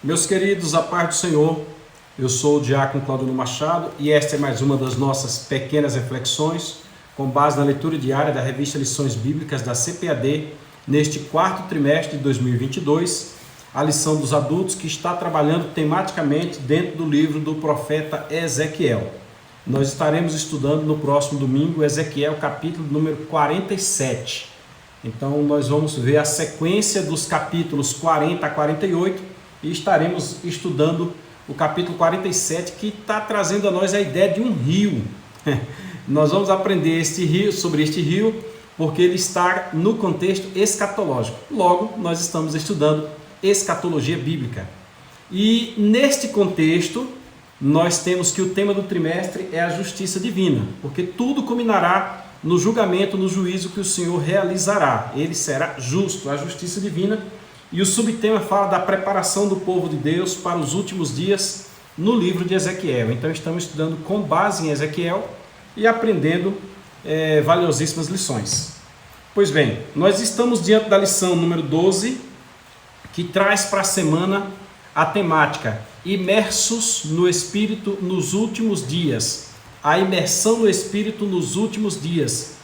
Meus queridos, a paz do Senhor, eu sou o diácono Claudino Machado e esta é mais uma das nossas pequenas reflexões com base na leitura diária da revista Lições Bíblicas da CPAD neste quarto trimestre de 2022, a lição dos adultos que está trabalhando tematicamente dentro do livro do profeta Ezequiel. Nós estaremos estudando no próximo domingo Ezequiel capítulo número 47. Então nós vamos ver a sequência dos capítulos 40 a 48 e estaremos estudando o capítulo 47, que está trazendo a nós a ideia de um rio. Nós vamos aprender sobre este rio, porque ele está no contexto escatológico. Logo, nós estamos estudando escatologia bíblica. E neste contexto, nós temos que o tema do trimestre é a justiça divina, porque tudo culminará no julgamento, no juízo que o Senhor realizará. Ele será justo, a justiça divina. E o subtema fala da preparação do povo de Deus para os últimos dias no livro de Ezequiel. Então estamos estudando com base em Ezequiel e aprendendo valiosíssimas lições. Pois bem, nós estamos diante da lição número 12, que traz para a semana a temática Imersos no Espírito nos últimos dias. A imersão no Espírito nos últimos dias.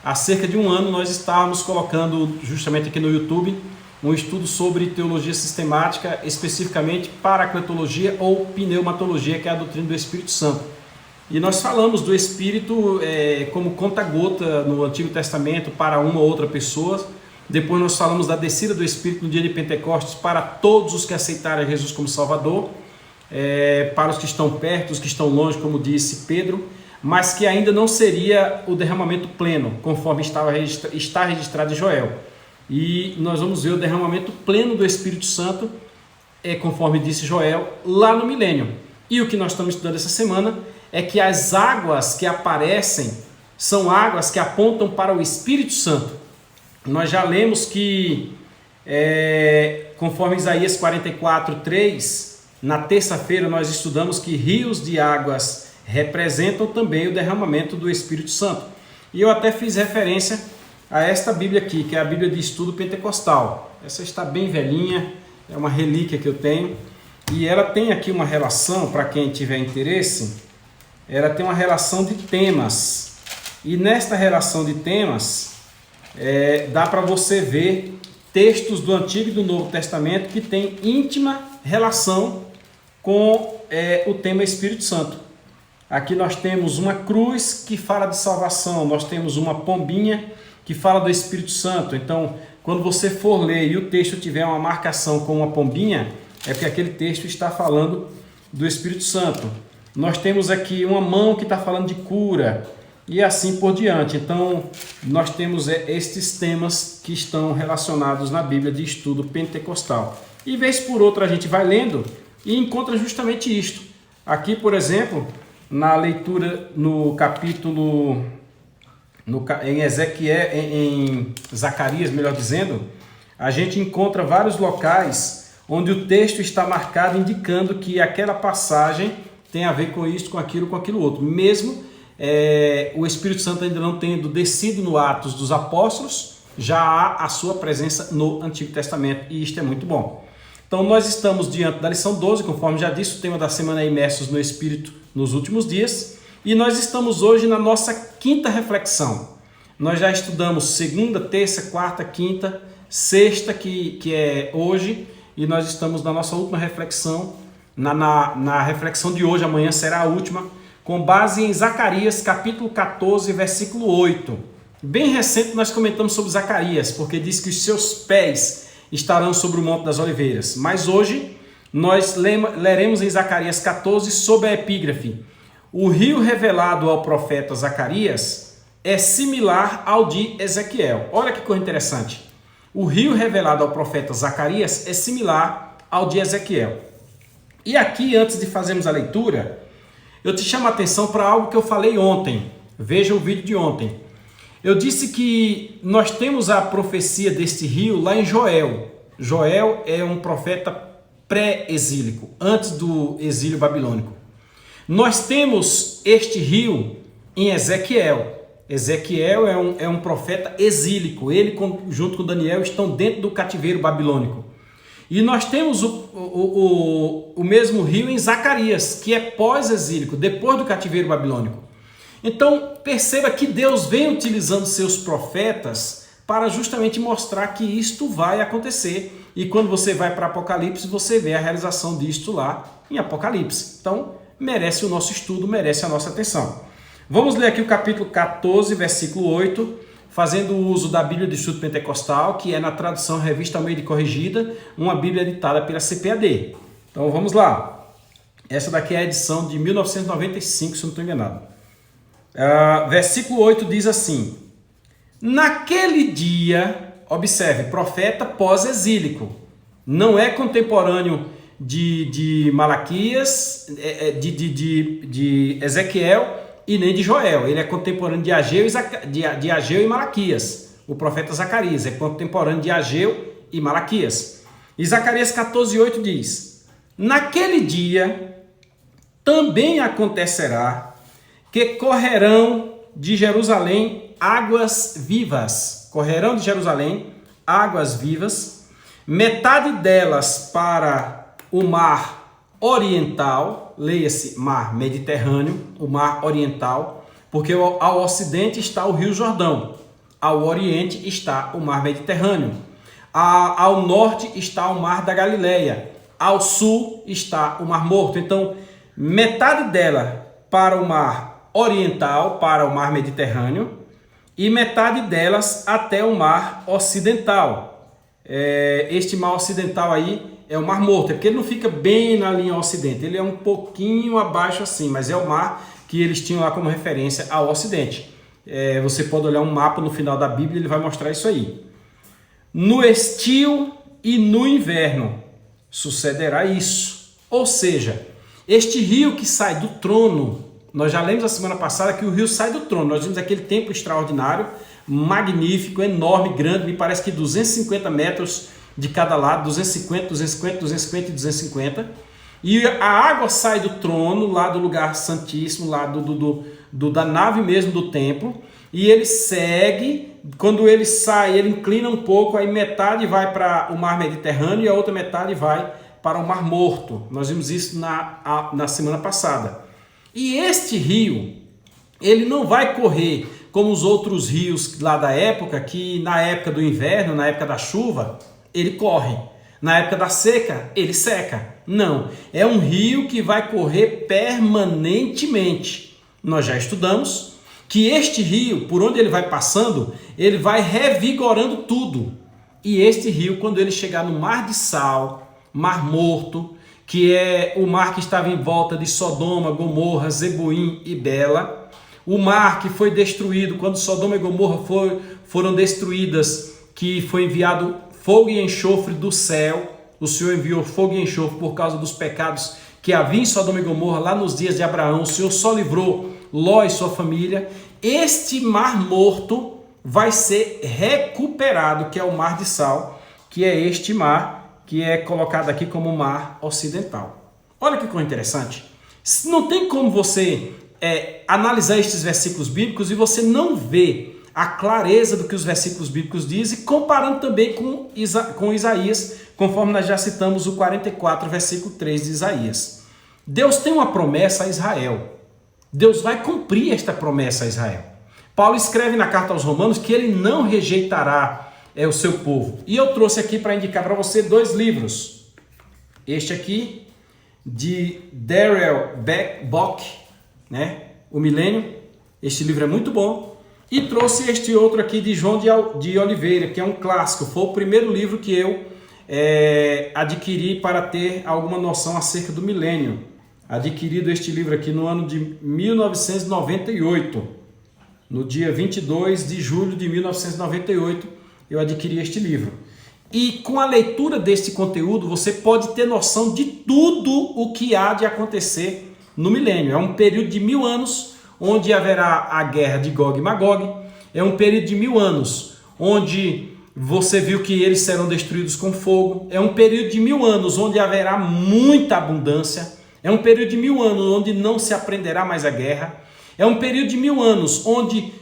Há cerca de um ano nós estávamos colocando justamente aqui no YouTube um estudo sobre teologia sistemática, especificamente paracletologia ou pneumatologia, que é a doutrina do Espírito Santo. E nós falamos do Espírito como conta-gota no Antigo Testamento para uma ou outra pessoa. Depois nós falamos da descida do Espírito no dia de Pentecostes para todos os que aceitarem Jesus como Salvador, para os que estão perto, os que estão longe, como disse Pedro, mas que ainda não seria o derramamento pleno, conforme está registrado em Joel. E nós vamos ver o derramamento pleno do Espírito Santo, conforme disse Joel, lá no milênio. E o que nós estamos estudando essa semana é que as águas que aparecem são águas que apontam para o Espírito Santo. Nós já lemos que, conforme Isaías 44:3, na terça-feira nós estudamos que rios de águas representam também o derramamento do Espírito Santo. E eu até fiz referência a esta Bíblia aqui, que é a Bíblia de Estudo Pentecostal. Essa está bem velhinha, é uma relíquia que eu tenho, e ela tem aqui uma relação, para quem tiver interesse, ela tem uma relação de temas, e nesta relação de temas, dá para você ver textos do Antigo e do Novo Testamento que têm íntima relação com o tema Espírito Santo. Aqui nós temos uma cruz que fala de salvação, nós temos uma pombinha que fala do Espírito Santo. Então, quando você for ler e o texto tiver uma marcação com uma pombinha, é porque aquele texto está falando do Espírito Santo. Nós temos aqui uma mão que está falando de cura e assim por diante. Então, nós temos estes temas que estão relacionados na Bíblia de Estudo Pentecostal. E vez por outra a gente vai lendo e encontra justamente isto. Aqui, por exemplo, na leitura no capítulo... em Ezequiel, em Zacarias, melhor dizendo, a gente encontra vários locais onde o texto está marcado indicando que aquela passagem tem a ver com isso, com aquilo outro. Mesmo o Espírito Santo ainda não tendo descido no Atos dos Apóstolos, já há a sua presença no Antigo Testamento, e isto é muito bom. Então nós estamos diante da lição 12, conforme já disse, o tema da semana é Imersos no Espírito nos últimos dias. E nós estamos hoje na nossa quinta reflexão. Nós já estudamos segunda, terça, quarta, quinta, sexta, que é hoje, e nós estamos na nossa última reflexão, na reflexão de hoje, amanhã será a última, com base em Zacarias, capítulo 14, versículo 8. Bem recente nós comentamos sobre Zacarias, porque diz que os seus pés estarão sobre o Monte das Oliveiras. Mas hoje nós leremos em Zacarias 14 sobre a epígrafe: o rio revelado ao profeta Zacarias é similar ao de Ezequiel. Olha que coisa interessante. O rio revelado ao profeta Zacarias é similar ao de Ezequiel. E aqui, antes de fazermos a leitura, eu te chamo a atenção para algo que eu falei ontem. Veja o vídeo de ontem. Eu disse que nós temos a profecia deste rio lá em Joel. Joel é um profeta pré-exílico, antes do exílio babilônico. Nós temos este rio em Ezequiel. Ezequiel é um profeta exílico. Ele, junto com Daniel, estão dentro do cativeiro babilônico. E nós temos o mesmo rio em Zacarias, que é pós-exílico, depois do cativeiro babilônico. Então, perceba que Deus vem utilizando seus profetas para justamente mostrar que isto vai acontecer. E quando você vai para Apocalipse, você vê a realização disto lá em Apocalipse. Então, merece o nosso estudo, merece a nossa atenção. Vamos ler aqui o capítulo 14, versículo 8, fazendo uso da Bíblia do Instituto Pentecostal, que é na tradução Revista Almeida e Corrigida, uma Bíblia editada pela CPAD. Então, vamos lá. Essa daqui é a edição de 1995, se não estou enganado. Versículo 8 diz assim: naquele dia, observe, profeta pós-exílico, não é contemporâneo de Malaquias, de Ezequiel e nem de Joel, ele é contemporâneo de Ageu e Malaquias. O profeta Zacarias é contemporâneo de Ageu e Malaquias. E Zacarias 14:8 diz: naquele dia também acontecerá que correrão de Jerusalém águas vivas. Correrão de Jerusalém águas vivas, metade delas para o mar oriental, leia-se mar Mediterrâneo, o mar oriental, porque ao ocidente está o Rio Jordão, ao oriente está o mar Mediterrâneo, ao norte está o mar da Galileia, ao sul está o mar Morto. Então, metade dela para o mar oriental, para o mar Mediterrâneo, e metade delas até o mar ocidental. Este mar ocidental aí é o mar Morto, porque ele não fica bem na linha ocidente, ele é um pouquinho abaixo assim, mas é o mar que eles tinham lá como referência ao ocidente. Você pode olhar um mapa no final da Bíblia, ele vai mostrar isso aí. No estio e no inverno sucederá isso. Ou seja, este rio que sai do trono, nós já lemos a semana passada que o rio sai do trono. Nós vimos aquele templo extraordinário, magnífico, enorme, grande, me parece que 250 metros de cada lado, 250, 250, 250 e 250. E a água sai do trono, lá do lugar santíssimo, lá da nave mesmo do templo, e ele segue. Quando ele sai, ele inclina um pouco, aí metade vai para o mar Mediterrâneo e a outra metade vai para o mar Morto. Nós vimos isso na semana passada. E este rio, ele não vai correr como os outros rios lá da época, que na época do inverno, na época da chuva, ele corre. Na época da seca, ele seca. Não, é um rio que vai correr permanentemente. Nós já estudamos que este rio, por onde ele vai passando, ele vai revigorando tudo. E este rio, quando ele chegar no Mar de Sal, Mar Morto, que é o mar que estava em volta de Sodoma, Gomorra, Zeboim e Bela, o mar que foi destruído quando Sodoma e Gomorra foram destruídas, que foi enviado fogo e enxofre do céu. O Senhor enviou fogo e enxofre por causa dos pecados que havia em Sodoma e Gomorra lá nos dias de Abraão. O Senhor só livrou Ló e sua família. Este mar Morto vai ser recuperado, que é o Mar de Sal, que é este mar que é colocado aqui como mar ocidental. Olha que coisa interessante. Não tem como você analisar estes versículos bíblicos e você não ver a clareza do que os versículos bíblicos dizem, comparando também com Isaías, conforme nós já citamos o 44, versículo 3 de Isaías. Deus tem uma promessa a Israel. Deus vai cumprir esta promessa a Israel. Paulo escreve na carta aos Romanos que ele não rejeitará o seu povo. E eu trouxe aqui para indicar para você dois livros. Este aqui, de Darrell Bock, né? O Milênio. Este livro é muito bom. E trouxe este outro aqui de João de Oliveira, que é um clássico. Foi o primeiro livro que eu adquiri para ter alguma noção acerca do milênio. Adquirido este livro aqui no ano de 1998. No dia 22 de julho de 1998, eu adquiri este livro. E com a leitura deste conteúdo, você pode ter noção de tudo o que há de acontecer no milênio. É um período de 1000 anos, onde haverá a guerra de Gog e Magog. É um período de 1000 anos, onde você viu que eles serão destruídos com fogo. É um período de 1000 anos, onde haverá muita abundância. É um período de 1000 anos, onde não se aprenderá mais a guerra. É um período de 1000 anos, onde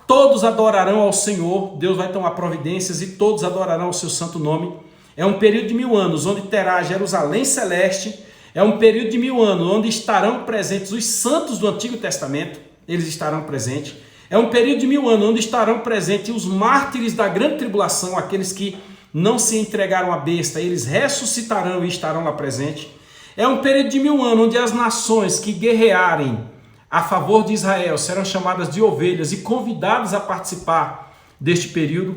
todos adorarão ao Senhor. Deus vai tomar providências e todos adorarão o seu santo nome. É um período de 1000 anos onde terá Jerusalém celeste. É um período de 1000 anos onde estarão presentes os santos do Antigo Testamento. Eles estarão presentes. É um período de 1000 anos onde estarão presentes os mártires da grande tribulação, aqueles que não se entregaram à besta. Eles ressuscitarão e estarão lá presentes. É um período de 1000 anos onde as nações que guerrearem a favor de Israel serão chamadas de ovelhas e convidadas a participar deste período.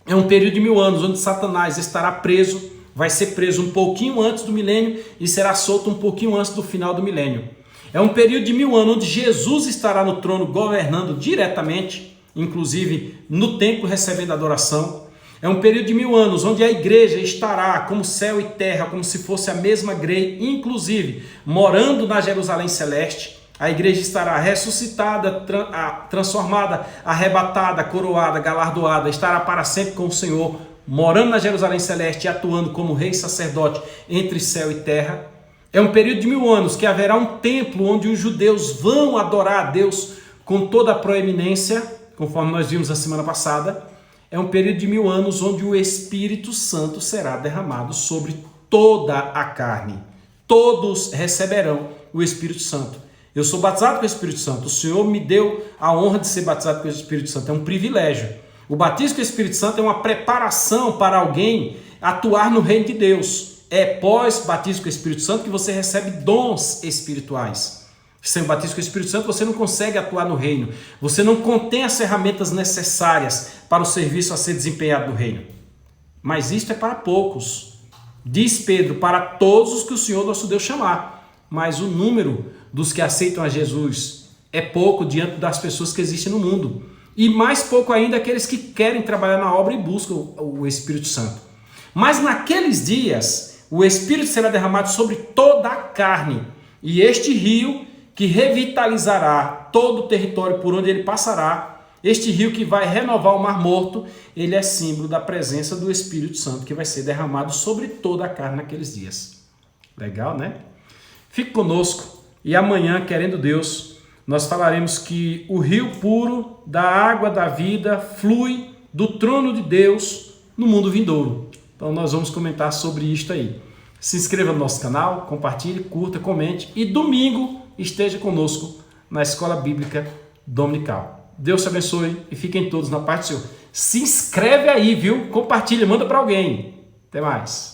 É um período de 1000 anos onde Satanás estará preso, vai ser preso um pouquinho antes do milênio e será solto um pouquinho antes do final do milênio. É um período de 1000 anos onde Jesus estará no trono governando diretamente, inclusive no templo recebendo adoração. É um período de 1000 anos onde a igreja estará como céu e terra, como se fosse a mesma grei, inclusive morando na Jerusalém celeste. A igreja estará ressuscitada, transformada, arrebatada, coroada, galardoada, estará para sempre com o Senhor, morando na Jerusalém celeste e atuando como rei sacerdote entre céu e terra. É um período de 1000 anos que haverá um templo onde os judeus vão adorar a Deus com toda a proeminência, conforme nós vimos na semana passada. É um período de 1000 anos onde o Espírito Santo será derramado sobre toda a carne. Todos receberão o Espírito Santo. Eu sou batizado com o Espírito Santo. O Senhor me deu a honra de ser batizado com o Espírito Santo. É um privilégio. O batismo com o Espírito Santo é uma preparação para alguém atuar no reino de Deus. É pós-batismo com o Espírito Santo que você recebe dons espirituais. Sem o batismo com o Espírito Santo você não consegue atuar no reino. Você não contém as ferramentas necessárias para o serviço a ser desempenhado no reino. Mas isto é para poucos. Diz Pedro, para todos os que o Senhor nosso Deus chamar. Mas o número dos que aceitam a Jesus é pouco diante das pessoas que existem no mundo. E mais pouco ainda aqueles que querem trabalhar na obra e buscam o Espírito Santo. Mas naqueles dias, o Espírito será derramado sobre toda a carne. E este rio que revitalizará todo o território por onde ele passará, este rio que vai renovar o Mar Morto, ele é símbolo da presença do Espírito Santo que vai ser derramado sobre toda a carne naqueles dias. Legal, né? Fique conosco e amanhã, querendo Deus, nós falaremos que o rio puro da água da vida flui do trono de Deus no mundo vindouro. Então nós vamos comentar sobre isto aí. Se inscreva no nosso canal, compartilhe, curta, comente e domingo esteja conosco na Escola Bíblica Dominical. Deus te abençoe e fiquem todos na paz do Senhor. Se inscreve aí, viu? Compartilha, manda para alguém. Até mais.